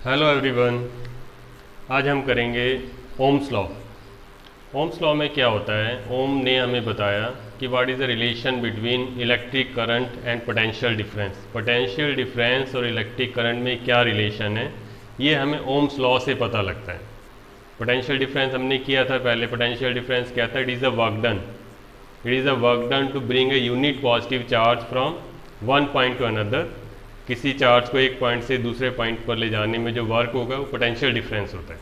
Hello everyone. आज हम करेंगे ओम्स लॉ। ओम्स लॉ में क्या होता है, ओम ने हमें बताया कि what is the relation between electric current and potential difference. Potential difference और इलेक्ट्रिक करंट में क्या रिलेशन है, ये हमें ओम्स लॉ से पता लगता है। पोटेंशियल डिफरेंस हमने किया था पहले। पोटेंशियल डिफरेंस क्या था? It is the work done. It is the work done to bring a unit positive charge from one point to another. किसी चार्ज को एक पॉइंट से दूसरे पॉइंट पर ले जाने में जो वर्क होगा वो पोटेंशियल डिफरेंस होता है।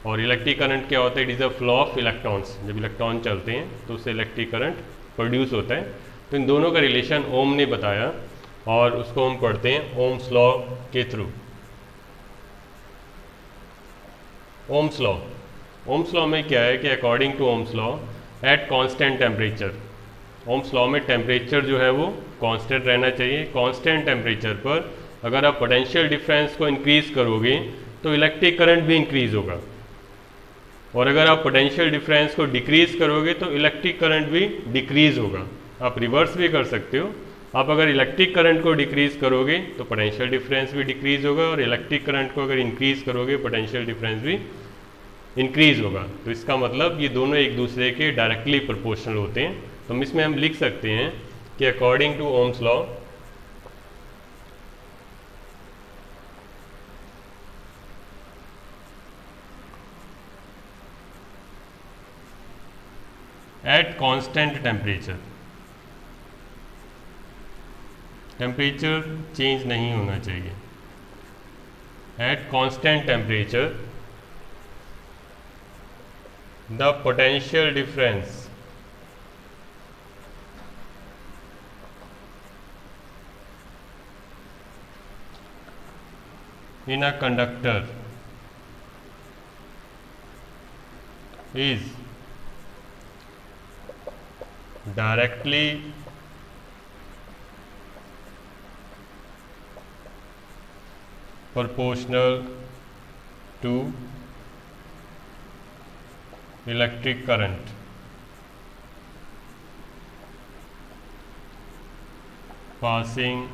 और इलेक्ट्रिक करंट क्या होता है? It is a flow of electrons. जब इलेक्ट्रॉन चलते हैं तो उससे इलेक्ट्रिक करंट प्रोड्यूस होता है। तो इन दोनों का रिलेशन ओम ने बताया और उसको हम पढ़ते हैं ओम्स लॉ के थ्रू। ओम्स लॉ, ओम्स लॉ में क्या है कि according to Ohm's law at constant temperature, Ohm's law में टेम्परेचर जो है वो कांस्टेंट रहना चाहिए। कांस्टेंट टेम्परेचर पर अगर आप पोटेंशियल डिफरेंस को इंक्रीज करोगे तो इलेक्ट्रिक करंट भी इंक्रीज होगा, और अगर आप पोटेंशियल डिफरेंस को डिक्रीज करोगे तो इलेक्ट्रिक करंट भी डिक्रीज होगा। आप रिवर्स भी कर सकते हो। आप अगर इलेक्ट्रिक करंट को डिक्रीज करोगे तो पोटेंशियल डिफरेंस भी डिक्रीज होगा, और इलेक्ट्रिक करंट को अगर इंक्रीज करोगे पोटेंशियल डिफरेंस भी इंक्रीज होगा। तो इसका मतलब ये दोनों एक दूसरे के डायरेक्टली प्रोपोर्शनल होते हैं। तो इसमें हम लिख सकते हैं कि according to Ohm's law at constant temperature, temperature change नहीं होना चाहिए। At constant temperature the potential difference in a conductor is directly proportional to electric current। passing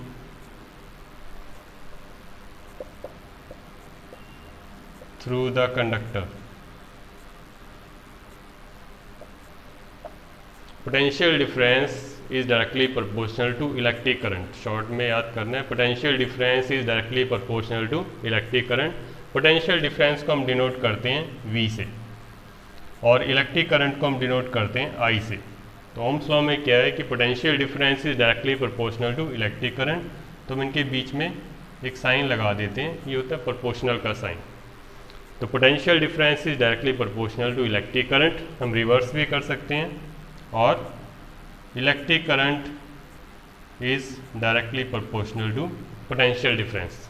through the conductor। Potential difference is directly proportional to electric current. Short में याद करना है, potential difference is directly proportional to electric current. Potential difference को हम denote करते हैं V से, और इलेक्ट्रिक करंट को हम डिनोट करते हैं I से। तो ओम्स लॉ में क्या है कि potential difference is directly proportional to electric current. तो हम इनके बीच में एक साइन लगा देते हैं, ये होता है प्रोपोर्शनल का साइन। तो potential difference is directly proportional to electric current. हम रिवर्स भी कर सकते हैं, और electric current is directly proportional to potential difference.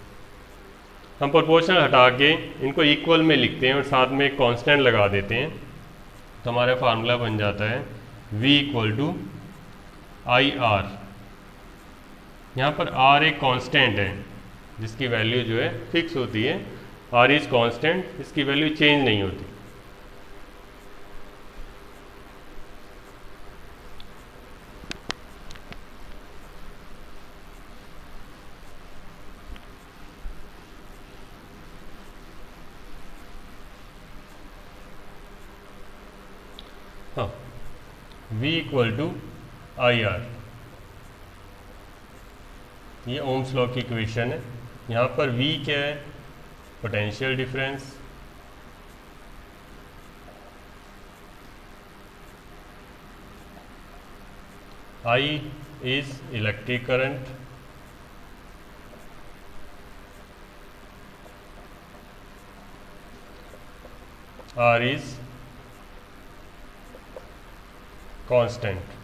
हम प्रोपोर्शनल हटा के इनको इक्वल में लिखते हैं और साथ में एक कांस्टेंट लगा देते हैं। तो हमारा फार्मूला बन जाता है V equal to I R. यहाँ पर R एक कांस्टेंट है जिसकी वैल्यू जो है फिक्स होती है। R इज कांस्टेंट, इसकी वैल्यू चेंज नहीं होती। हाँ, V equal to I R, ये ओम्स लॉ की इक्वेशन है। यहाँ पर V क्या है? Potential difference, I is electric current, R is constant।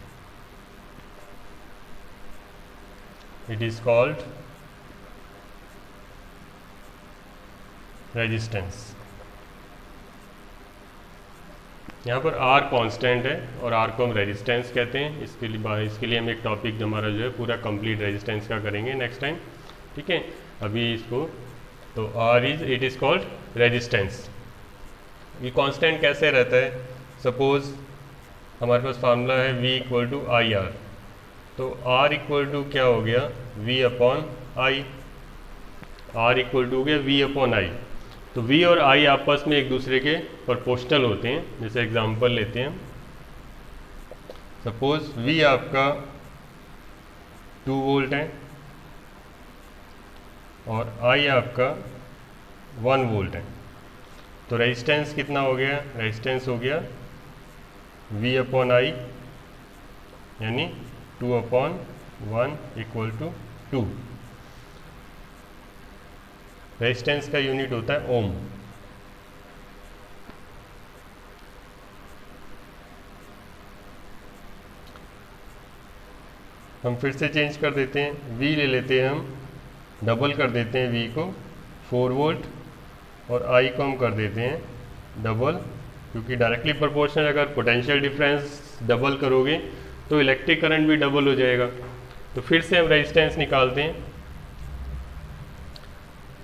It is called resistance। यहाँ पर R कांस्टेंट है और R को हम रेजिस्टेंस कहते हैं। इसके लिए हम एक टॉपिक हमारा जो है पूरा कंप्लीट रेजिस्टेंस का करेंगे नेक्स्ट टाइम, ठीक है। अभी इसको तो इट इज़ कॉल्ड रेजिस्टेंस। ये कांस्टेंट कैसे रहता है? सपोज हमारे पास फार्मूला है V equal to I R. तो R इक्वल टू क्या हो गया, V upon I. R equal to हो गया V अपॉन आई। तो V और I आपस में एक दूसरे के प्रोपोर्शनल होते हैं। जैसे एग्जांपल लेते हैं, सपोज V आपका 2 वोल्ट है और I आपका 1 वोल्ट है। तो रेजिस्टेंस कितना हो गया, रेजिस्टेंस हो गया V अपॉन आई, यानी 2 अपॉन 1 इक्वल टू 2। रेजिस्टेंस का यूनिट होता है ओम। हम फिर से चेंज कर देते हैं, V ले लेते हैं, हम डबल कर देते हैं V को 4 वोल्ट और I को हम कर देते हैं डबल, क्योंकि डायरेक्टली प्रोपोर्शनल अगर पोटेंशियल डिफरेंस डबल करोगे तो इलेक्ट्रिक करंट भी डबल हो जाएगा। तो फिर से हम रेजिस्टेंस निकालते हैं,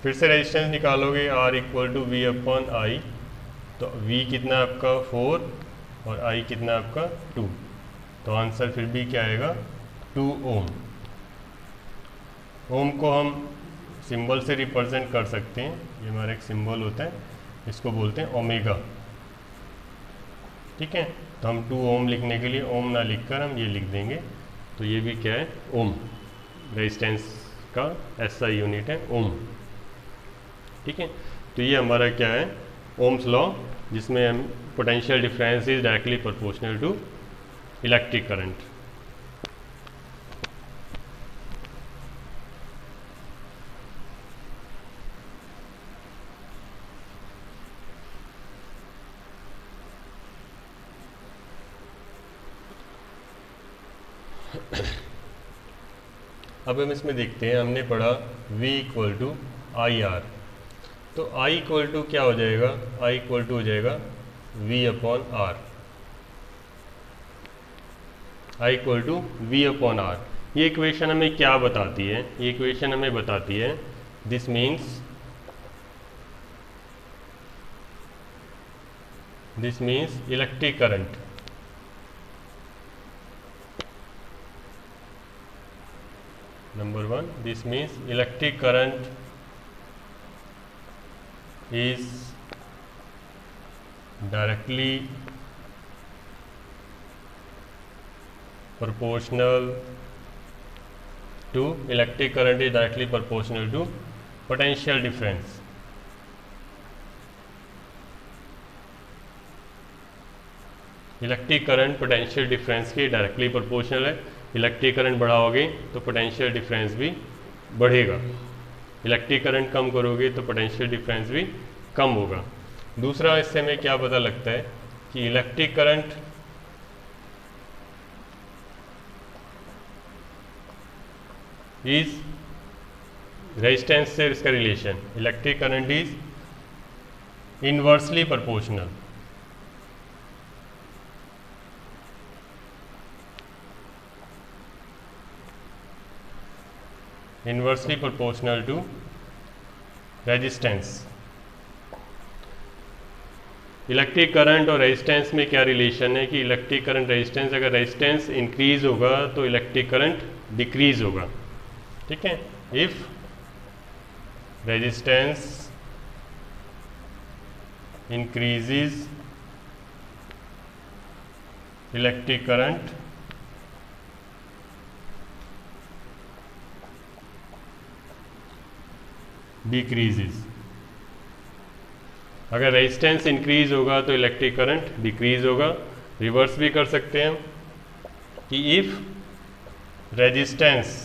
फिर से रेजिस्टेंस निकालोगे R equal to V upon I. तो V कितना आपका 4 और I कितना आपका 2। तो आंसर फिर भी क्या आएगा, 2 ओम। ओम को हम सिंबल से रिप्रेजेंट कर सकते हैं, ये हमारा एक सिंबल होता है, इसको बोलते हैं ओमेगा। ठीक है, तो हम 2 ओम लिखने के लिए ओम ना लिखकर हम ये लिख देंगे। तो ये भी क्या है, ओम। रेजिस्टेंस का ऐसा यूनिट है ओम। ठीक है, तो ये हमारा क्या है, ओम्स लॉ, जिसमें हम potential difference is directly proportional to electric current. अब हम इसमें देखते हैं, हमने पढ़ा V equal to I R. तो I इक्वल टू क्या हो जाएगा, I इक्वल टू हो जाएगा V upon R. I equal to V upon R. ये इक्वेशन हमें क्या बताती है, ये इक्वेशन हमें बताती है this means electric current Number 1, this means electric current is directly proportional to potential difference. Electric current potential difference के डायरेक्टली प्रोपोर्शनल है। इलेक्ट्रिक करंट बढ़ाओगे तो पोटेंशियल डिफरेंस भी बढ़ेगा, इलेक्ट्रिक करंट कम करोगे तो पोटेंशियल डिफरेंस भी कम होगा। दूसरा, इससे हमें क्या पता लगता है कि इलेक्ट्रिक करंट इज रेजिस्टेंस से इसका relation, electric current is inversely proportional. Inversely proportional to resistance. Electric current और रेजिस्टेंस में क्या रिलेशन है कि इलेक्ट्रिक करंट रेजिस्टेंस, अगर रेजिस्टेंस इंक्रीज होगा तो इलेक्ट्रिक करंट डिक्रीज होगा। ठीक है, if resistance increases electric current decreases. अगर रेजिस्टेंस इंक्रीज होगा तो इलेक्ट्रिक करंट डिक्रीज होगा। रिवर्स भी कर सकते हैं कि इफ रेजिस्टेंस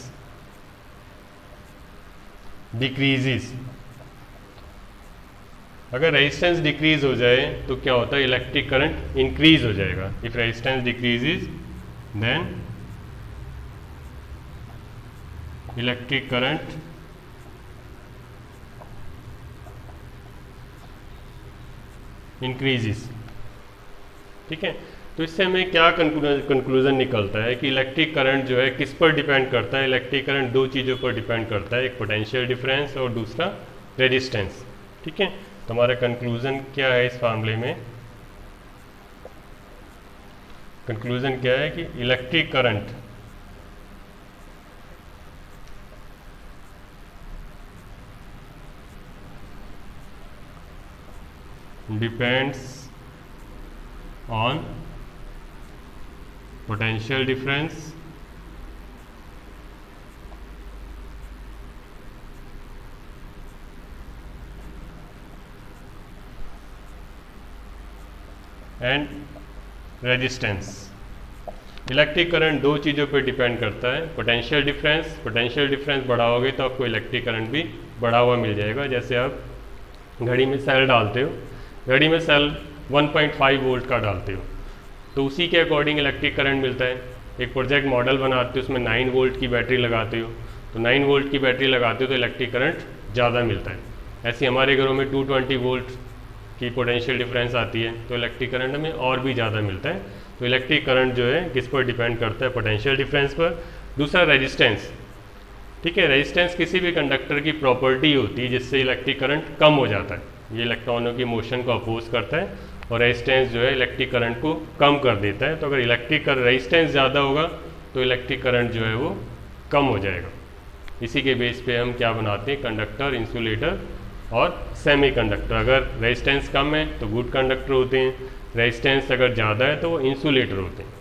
डिक्रीजेस, अगर रेजिस्टेंस डिक्रीज हो जाए तो क्या होता है, इलेक्ट्रिक करंट इंक्रीज हो जाएगा। If resistance decreases then electric current increases. ठीक है, तो इससे हमें क्या कंक्लूजन निकलता है कि इलेक्ट्रिक करंट जो है किस पर डिपेंड करता है। इलेक्ट्रिक करंट 2 चीज़ों पर डिपेंड करता है, एक पोटेंशियल डिफरेंस और दूसरा रेजिस्टेंस। ठीक है, तो हमारा कंक्लूजन क्या है इस मामले में, कंक्लूजन क्या है कि electric current depends on potential difference and resistance. Electric current दो चीज़ों पे डिपेंड करता है, पोटेंशियल डिफरेंस बढ़ाओगे तो आपको इलेक्ट्रिक करंट भी बढ़ा हुआ मिल जाएगा। जैसे आप घड़ी में सेल डालते हो, घड़ी में सेल 1.5 वोल्ट का डालते हो तो उसी के अकॉर्डिंग इलेक्ट्रिक करंट मिलता है। एक प्रोजेक्ट मॉडल बनाते हो, उसमें 9 वोल्ट की बैटरी लगाते हो, तो 9 वोल्ट की बैटरी लगाते हो तो इलेक्ट्रिक करंट ज़्यादा मिलता है। ऐसे हमारे घरों में 220 वोल्ट की पोटेंशियल डिफरेंस आती है तो इलेक्ट्रिक करंट हमें और भी ज़्यादा मिलता है। तो इलेक्ट्रिक करंट जो है किस पर डिपेंड करता है, पोटेंशियल डिफरेंस पर। दूसरा रेजिस्टेंस, ठीक है, रेजिस्टेंस किसी भी कंडक्टर की प्रॉपर्टी होती है जिससे इलेक्ट्रिक करंट कम हो जाता है। ये इलेक्ट्रॉनों की मोशन को अपोज करता है और रेजिस्टेंस जो है इलेक्ट्रिक करंट को कम कर देता है। तो अगर इलेक्ट्रिक रेजिस्टेंस ज़्यादा होगा तो इलेक्ट्रिक करंट जो है वो कम हो जाएगा। इसी के बेस पे हम क्या बनाते हैं, कंडक्टर, इंसुलेटर और सेमीकंडक्टर। अगर रेजिस्टेंस कम है तो गुड कंडक्टर होते हैं, रेजिस्टेंस अगर ज़्यादा है तो वो इंसुलेटर होते हैं।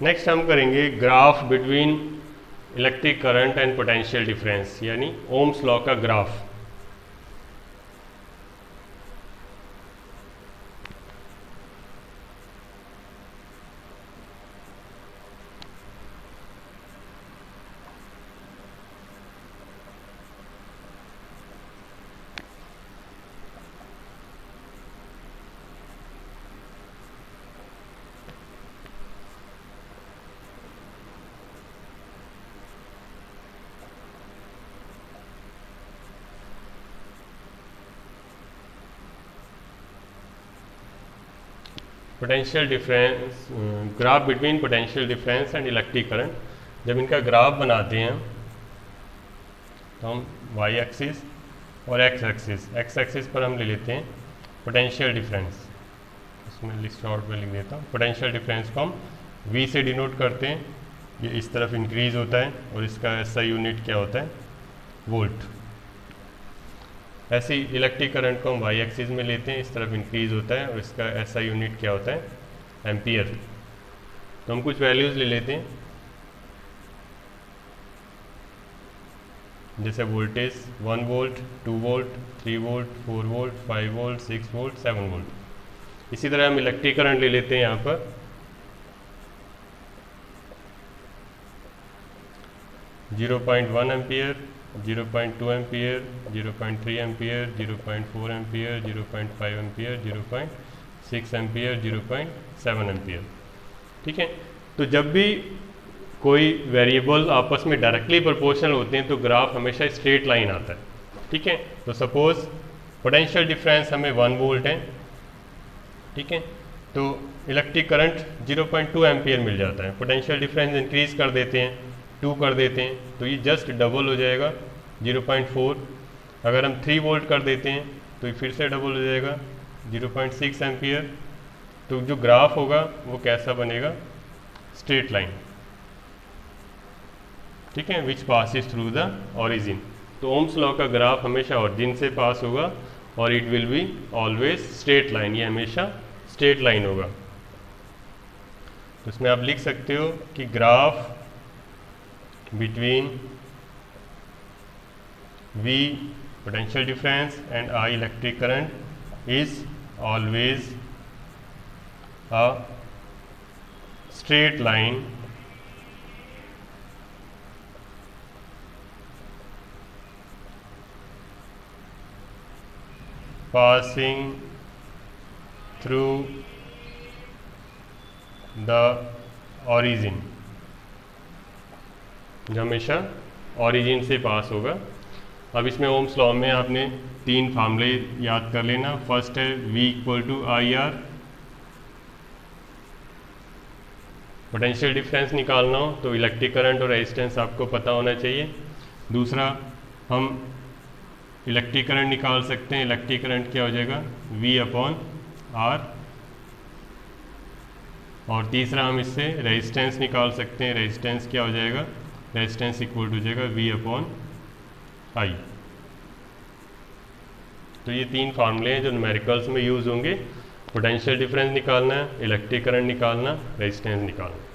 नेक्स्ट हम करेंगे graph between electric current and potential difference, यानी ओम्स लॉ का graph. Potential difference, graph between potential difference and electric current. जब इनका ग्राफ बनाते हैं तो हम वाई एक्सिस और एक्स एक्सिस पर हम ले लेते हैं पोटेंशियल डिफरेंस। इसमें लिस्ट शॉर्ट में लिख देता हूँ। पोटेंशियल डिफरेंस को हम वी से डिनोट करते हैं, ये इस तरफ इंक्रीज होता है और इसका ऐसा यूनिट क्या होता है, वोल्ट। ऐसे ही इलेक्ट्रिक करंट को हम वाई एक्सिस में लेते हैं, इस तरफ इंक्रीज होता है और इसका ऐसा यूनिट क्या होता है, एम्पियर। तो हम कुछ वैल्यूज़ ले लेते हैं, जैसे voltage 1 volt, 2 volt, 3 volt, 4 volt, 5 volt, 6 volt, 7 volt. इसी तरह हम इलेक्ट्रिक करंट ले लेते हैं यहाँ पर 0.1 ampere, 0.2 ampere, 0.3 ampere, 0.4 ampere, 0.5 ampere, 0.6 ampere, 0.7 ampere. ठीक है, तो जब भी कोई वेरिएबल आपस में डायरेक्टली प्रोपोर्शनल होते हैं तो ग्राफ हमेशा स्ट्रेट लाइन आता है। ठीक है, तो सपोज पोटेंशियल डिफरेंस हमें 1 वोल्ट है, ठीक है, तो इलेक्ट्रिक करंट 0.2 एम्पियर मिल जाता है। पोटेंशियल डिफरेंस इंक्रीज कर देते हैं, 2 कर देते हैं तो ये जस्ट डबल हो जाएगा 0.4। अगर हम 3 वोल्ट कर देते हैं तो ये फिर से डबल हो जाएगा 0.6 एम्पियर। तो जो ग्राफ होगा वो कैसा बनेगा, स्ट्रेट लाइन। ठीक है, which passes through the origin. तो ओम्स लॉ का ग्राफ हमेशा ओरिजिन से पास होगा और it will be always straight line, ये हमेशा स्ट्रेट लाइन होगा। तो इसमें आप लिख सकते हो कि graph between V potential difference and I electric current is always a straight line passing through the origin, जो हमेशा ओरिजिन से पास होगा। अब इसमें ओम्स लॉ में आपने 3 फार्मूले याद कर लेना। फर्स्ट है V = IR, पोटेंशियल डिफरेंस निकालना हो तो इलेक्ट्रिक करंट और रेजिस्टेंस आपको पता होना चाहिए। दूसरा, हम इलेक्ट्रिक करंट निकाल सकते हैं। इलेक्ट्रिक करंट क्या हो जाएगा, V/R। और तीसरा, हम इससे रेजिस्टेंस निकाल सकते हैं। रेजिस्टेंस क्या हो जाएगा, रेजिस्टेंस इक्वल टू जाएगा V/I। तो ये 3 फार्मूले हैं जो न्यूमेरिकल्स में यूज़ होंगे। पोटेंशियल डिफरेंस निकालना है, इलेक्ट्रिक करंट निकालना, रेजिस्टेंस निकालना।